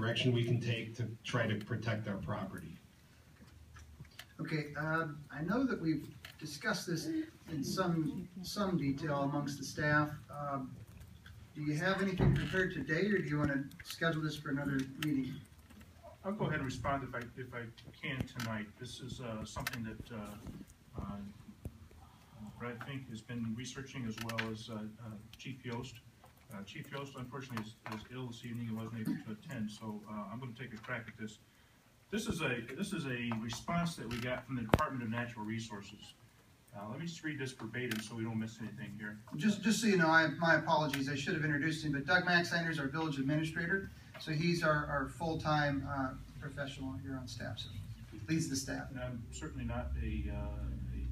direction we can take to try to protect our property. Okay, I know that we've discussed this in some detail amongst the staff. Do you have anything prepared today, or do you want to schedule this for another meeting? I'll go ahead and respond if I can tonight. This is something that Brad Fink has been researching, as well as Chief Yost. Chief Yost, unfortunately, is ill this evening and wasn't able to attend, so I'm going to take a crack at this. This is a response that we got from the Department of Natural Resources. Let me just read this verbatim so we don't miss anything here. Just so you know, my apologies. I should have introduced him, but Doug Maxiner is our village administrator, so he's our full-time professional here on staff. So he leads the staff. And I'm certainly not a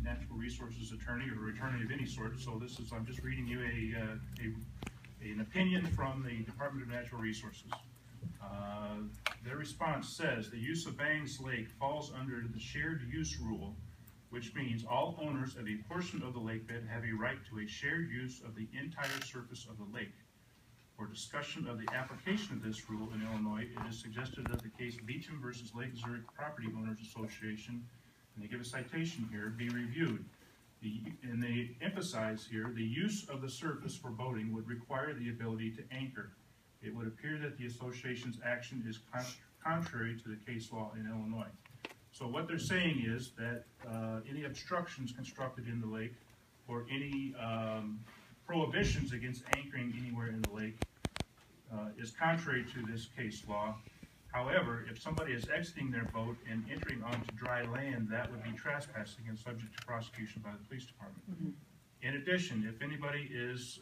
natural resources attorney or attorney of any sort. So this is, I'm just reading you an opinion from the Department of Natural Resources. Their response says the use of Bangs Lake falls under the shared use rule, which means all owners of a portion of the lake bed have a right to a shared use of the entire surface of the lake. For discussion of the application of this rule in Illinois, it is suggested that the case Beecham versus Lake Zurich Property Owners Association, and they give a citation here, be reviewed. And they emphasize here, the use of the surface for boating would require the ability to anchor. It would appear that the association's action is contrary to the case law in Illinois. So what they're saying is that any obstructions constructed in the lake or any prohibitions against anchoring anywhere in the lake is contrary to this case law. However, if somebody is exiting their boat and entering onto dry land, that would be trespassing and subject to prosecution by the police department. Mm-hmm. In addition, if anybody is,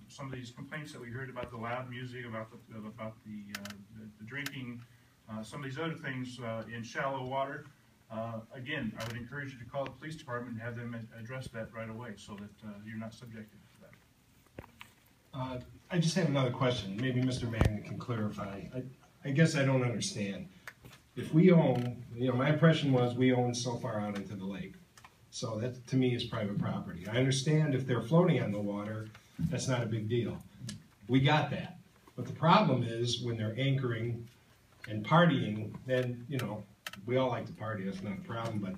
some of these complaints that we heard about the loud music, about the drinking, some of these other things in shallow water, again, I would encourage you to call the police department and have them address that right away so that you're not subjected to that. I just have another question. Maybe Mr. Magna can clarify. I guess I don't understand. If we own, my impression was we own so far out into the lake. So that, to me, is private property. I understand if they're floating on the water, that's not a big deal. We got that. But the problem is when they're anchoring and partying, then, we all like to party, that's not a problem, but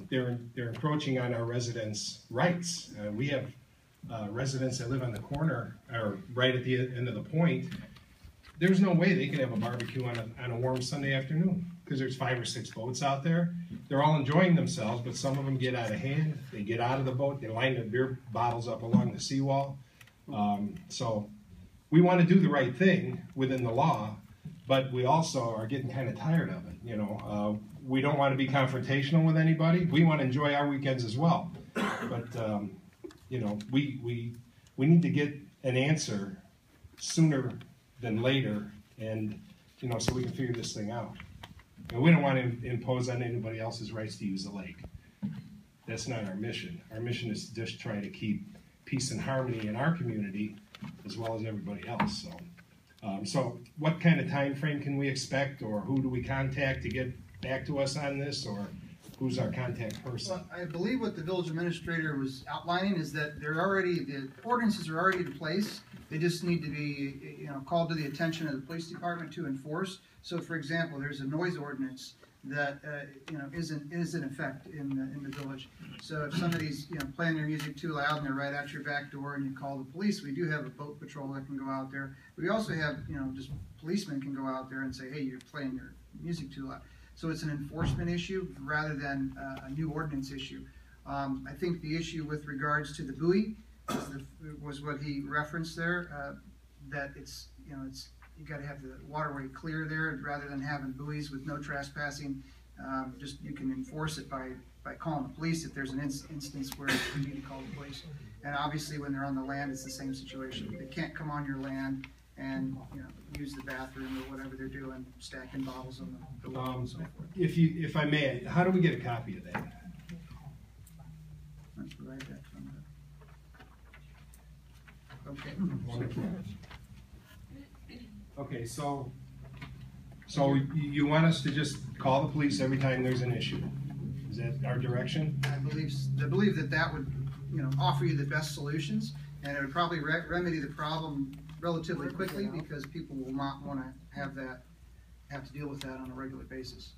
they're encroaching on our residents' rights. We have residents that live on the corner, or right at the end of the point. There's no way they can have a barbecue on a warm Sunday afternoon because there's 5 or 6 boats out there. They're all enjoying themselves, but some of them get out of hand. They get out of the boat. They line their beer bottles up along the seawall. So we want to do the right thing within the law, but we also are getting kind of tired of it. We don't want to be confrontational with anybody. We want to enjoy our weekends as well. But, we need to get an answer sooner than later, and so we can figure this thing out. And we don't want to impose on anybody else's rights to use the lake. That's not our mission. Our mission is to just try to keep peace and harmony in our community as well as everybody else. So what kind of time frame can we expect, or who do we contact to get back to us on this, or who's our contact person? Well, I believe what the village administrator was outlining is that the ordinances are already in place. They just need to be, called to the attention of the police department to enforce. So, for example, there's a noise ordinance that is in effect in the village. So, if somebody's playing their music too loud and they're right at your back door, and you call the police, we do have a boat patrol that can go out there. We also have just policemen can go out there and say, hey, you're playing your music too loud. So it's an enforcement issue rather than a new ordinance issue. I think the issue with regards to the buoy was what he referenced there, that it's you got to have the waterway clear there rather than having buoys with no trespassing. Just you can enforce it by calling the police if there's an instance where you need to call the police. And obviously when they're on the land, it's the same situation. They can't come on your land and use the bathroom or whatever they're doing, stacking bottles on the wall and so forth. If I may, how do we get a copy of that? Let's provide that from the... Okay. Wonderful. Okay, so you want us to just call the police every time there's an issue? Is that our direction? I believe that would offer you the best solutions, and it would probably remedy the problem relatively quickly because people will not want to have that have to deal with that on a regular basis.